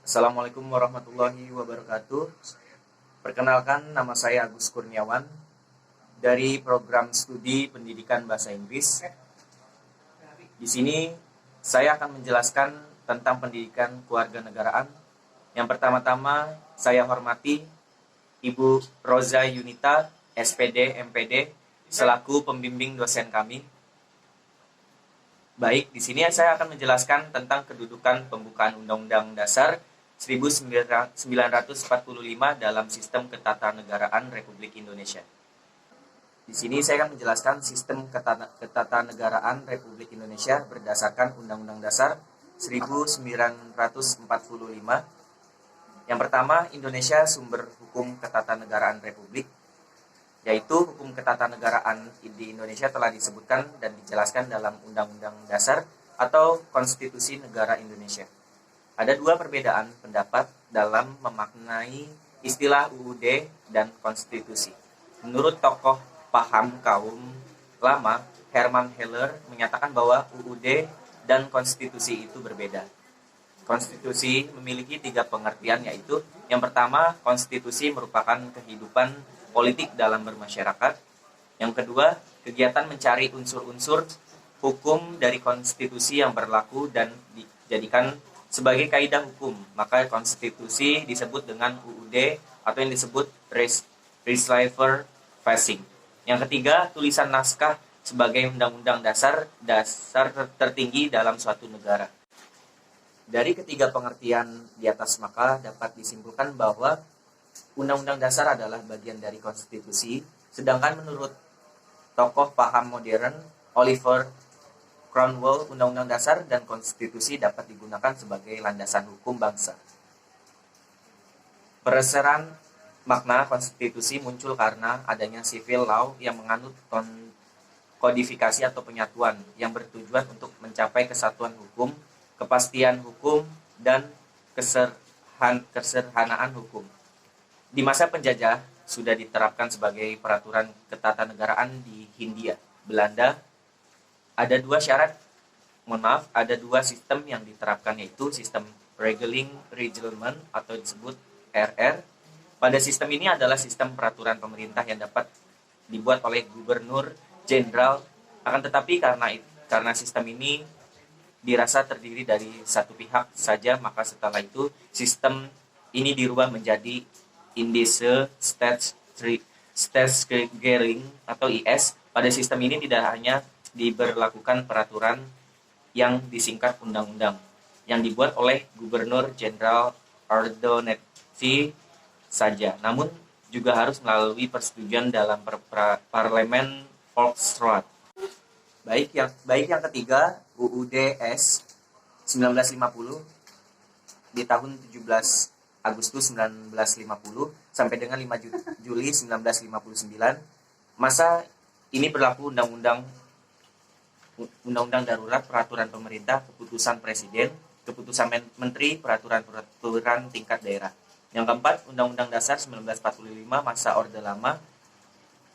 Assalamualaikum warahmatullahi wabarakatuh. Perkenalkan, nama saya Agus Kurniawan dari program studi pendidikan bahasa Inggris. Di sini saya akan menjelaskan tentang pendidikan kewarganegaraan. Yang pertama-tama saya hormati Ibu Roza Yunita, SPD, MPD, selaku pembimbing dosen kami. Baik, di sini saya akan menjelaskan tentang kedudukan pembukaan Undang-Undang Dasar 1945 dalam sistem ketatanegaraan Republik Indonesia. Di sini saya akan menjelaskan sistem ketatanegaraan Republik Indonesia berdasarkan Undang-Undang Dasar 1945. Yang pertama, Indonesia sumber hukum ketatanegaraan Republik, yaitu hukum ketatanegaraan di Indonesia telah disebutkan dan dijelaskan dalam Undang-Undang Dasar atau Konstitusi Negara Indonesia. Ada dua perbedaan pendapat dalam memaknai istilah UUD dan konstitusi. Menurut tokoh paham kaum lama, Hermann Heller menyatakan bahwa UUD dan konstitusi itu berbeda. Konstitusi memiliki tiga pengertian, yaitu yang pertama, konstitusi merupakan kehidupan politik dalam bermasyarakat. Yang kedua, kegiatan mencari unsur-unsur hukum dari konstitusi yang berlaku dan dijadikan sebagai kaidah hukum. Maka konstitusi disebut dengan UUD atau yang disebut Receiver Facing. Yang ketiga, tulisan naskah sebagai undang-undang dasar tertinggi dalam suatu negara. Dari ketiga pengertian di atas, maka dapat disimpulkan bahwa Undang-Undang Dasar adalah bagian dari konstitusi, sedangkan menurut tokoh paham modern Oliver Cromwell, Undang-Undang Dasar dan konstitusi dapat digunakan sebagai landasan hukum bangsa. Perseran makna konstitusi muncul karena adanya civil law yang menganut kodifikasi atau penyatuan yang bertujuan untuk mencapai kesatuan hukum, kepastian hukum, dan keserhanaan hukum. Di masa penjajah sudah diterapkan sebagai peraturan ketatanegaraan di Hindia, Belanda. Ada dua sistem yang diterapkan, yaitu sistem Reglement atau disebut RR. Pada sistem ini adalah sistem peraturan pemerintah yang dapat dibuat oleh gubernur jenderal. Akan tetapi karena sistem ini dirasa terdiri dari satu pihak saja, maka setelah itu sistem ini dirubah menjadi Indische Staatsregering atau IS. Pada sistem ini tidak hanya diberlakukan peraturan yang disingkat undang-undang yang dibuat oleh gubernur jenderal ordonansi saja, namun juga harus melalui persetujuan dalam parlemen Volksraad. Baik yang ketiga, UUD-S 1950 di tahun 17 Agustus 1950 sampai dengan 5 Juli 1959. Masa ini berlaku undang-undang darurat, peraturan pemerintah, keputusan presiden, keputusan menteri, peraturan tingkat daerah. Yang keempat, Undang-Undang Dasar 1945 masa Orde Lama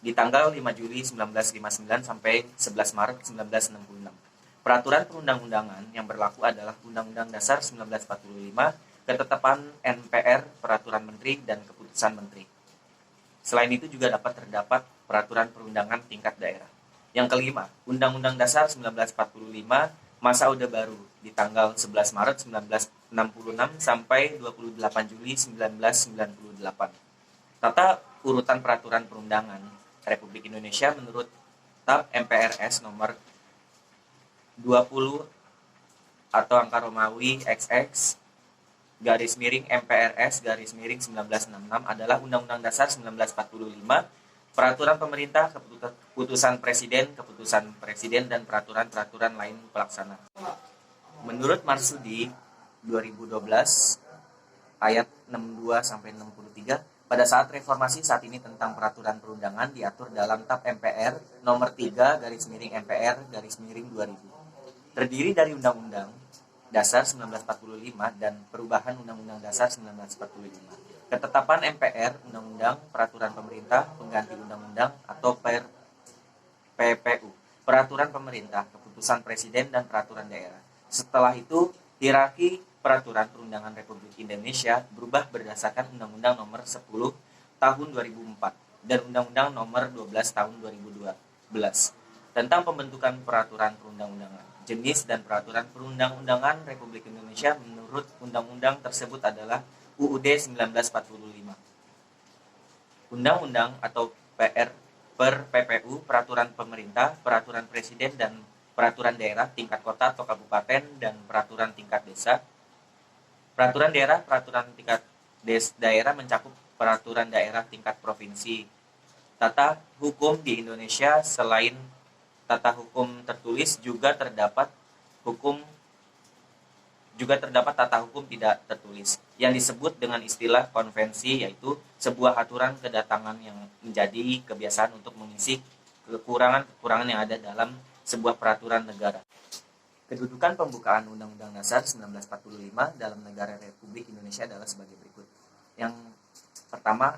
di tanggal 5 Juli 1959 sampai 11 Maret 1966. Peraturan perundang-undangan yang berlaku adalah Undang-Undang Dasar 1945, ketetapan MPR, peraturan menteri, dan keputusan menteri. Selain itu juga dapat terdapat peraturan perundangan tingkat daerah. Yang kelima, Undang-Undang Dasar 1945 masa Orde Baru di tanggal 11 Maret 1966 sampai 28 Juli 1998. Tata urutan peraturan perundangan Republik Indonesia menurut TAP MPRS nomor 20 atau angka Romawi XX garis miring MPRS garis miring 1966 adalah Undang-Undang Dasar 1945, peraturan pemerintah, keputusan presiden, dan peraturan-peraturan lain pelaksana. Menurut Marsudi 2012 ayat 62-63, pada saat reformasi saat ini tentang peraturan perundangan diatur dalam TAP MPR nomor 3 garis miring MPR garis miring 2000. Terdiri dari Undang-Undang Dasar 1945 dan perubahan Undang-Undang Dasar 1945. Ketetapan MPR, Undang-Undang, Peraturan Pemerintah, Pengganti Undang-Undang atau PPU, Peraturan Pemerintah, Keputusan Presiden, dan Peraturan Daerah. Setelah itu, hierarki Peraturan Perundangan Republik Indonesia berubah berdasarkan Undang-Undang Nomor 10 Tahun 2004 dan Undang-Undang Nomor 12 Tahun 2012 tentang pembentukan peraturan perundang-undangan. Jenis dan peraturan perundang-undangan Republik Indonesia menurut undang-undang tersebut adalah UUD 1945. Undang-undang atau PPU, peraturan pemerintah, peraturan presiden dan peraturan daerah tingkat kota atau kabupaten dan peraturan tingkat desa. Peraturan daerah, peraturan tingkat daerah mencakup peraturan daerah tingkat provinsi. Tata hukum di Indonesia selain tata hukum tertulis juga terdapat tata hukum tidak tertulis yang disebut dengan istilah konvensi, yaitu sebuah aturan kedatangan yang menjadi kebiasaan untuk mengisi kekurangan-kekurangan yang ada dalam sebuah peraturan negara. Kedudukan pembukaan Undang-Undang Dasar 1945 dalam negara Republik Indonesia adalah sebagai berikut. Yang pertama,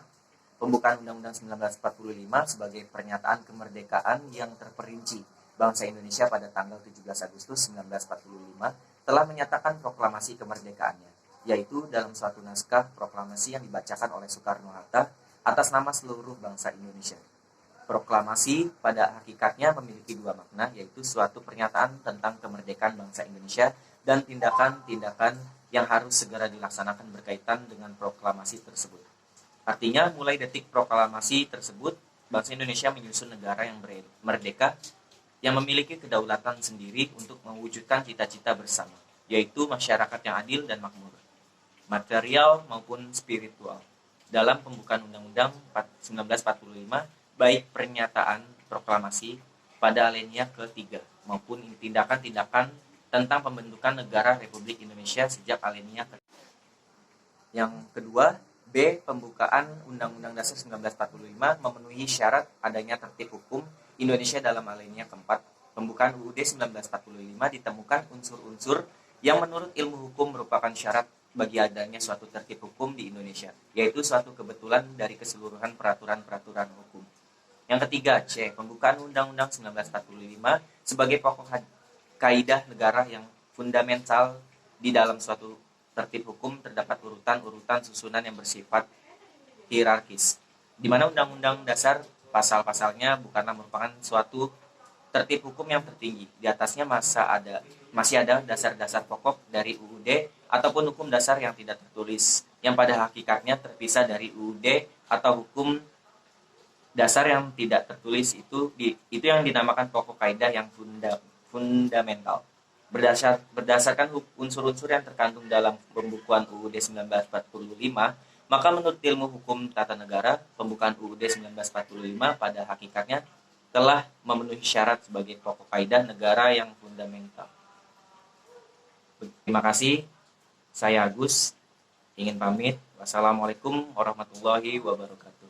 pembukaan Undang-Undang 1945 sebagai pernyataan kemerdekaan yang terperinci bangsa Indonesia pada tanggal 17 Agustus 1945 telah menyatakan proklamasi kemerdekaannya, yaitu dalam suatu naskah proklamasi yang dibacakan oleh Soekarno-Hatta atas nama seluruh bangsa Indonesia. Proklamasi pada hakikatnya memiliki dua makna, yaitu suatu pernyataan tentang kemerdekaan bangsa Indonesia dan tindakan-tindakan yang harus segera dilaksanakan berkaitan dengan proklamasi tersebut. Artinya, mulai detik proklamasi tersebut, bangsa Indonesia menyusun negara yang merdeka, yang memiliki kedaulatan sendiri untuk mewujudkan cita-cita bersama, yaitu masyarakat yang adil dan makmur, material maupun spiritual. Dalam pembukaan Undang-Undang 1945, baik pernyataan proklamasi pada alinea ke-3 maupun tindakan-tindakan tentang pembentukan negara Republik Indonesia sejak alinea ke-3. Yang kedua, B. Pembukaan Undang-Undang Dasar 1945 memenuhi syarat adanya tertib hukum Indonesia dalam alinea ke-4. Pembukaan UUD 1945 ditemukan unsur-unsur yang menurut ilmu hukum merupakan syarat bagi adanya suatu tertib hukum di Indonesia, yaitu suatu kebetulan dari keseluruhan peraturan-peraturan hukum. Yang ketiga, C. Pembukaan Undang-Undang 1945 sebagai pokok kaidah negara yang fundamental di dalam suatu tertib hukum terdapat urutan-urutan susunan yang bersifat hierarkis, di mana Undang-Undang Dasar pasal-pasalnya bukanlah merupakan suatu tertib hukum yang tertinggi. Di atasnya masih ada dasar-dasar pokok dari UUD ataupun hukum dasar yang tidak tertulis, yang pada hakikatnya terpisah dari UUD atau hukum dasar yang tidak tertulis itu yang dinamakan pokok kaidah yang fundamental. Berdasarkan unsur-unsur yang terkandung dalam pembukuan UUD 1945, maka menurut ilmu hukum tata negara, pembukaan UUD 1945 pada hakikatnya telah memenuhi syarat sebagai pokok kaidah negara yang fundamental. Terima kasih. Saya Agus, ingin pamit. Wassalamualaikum warahmatullahi wabarakatuh.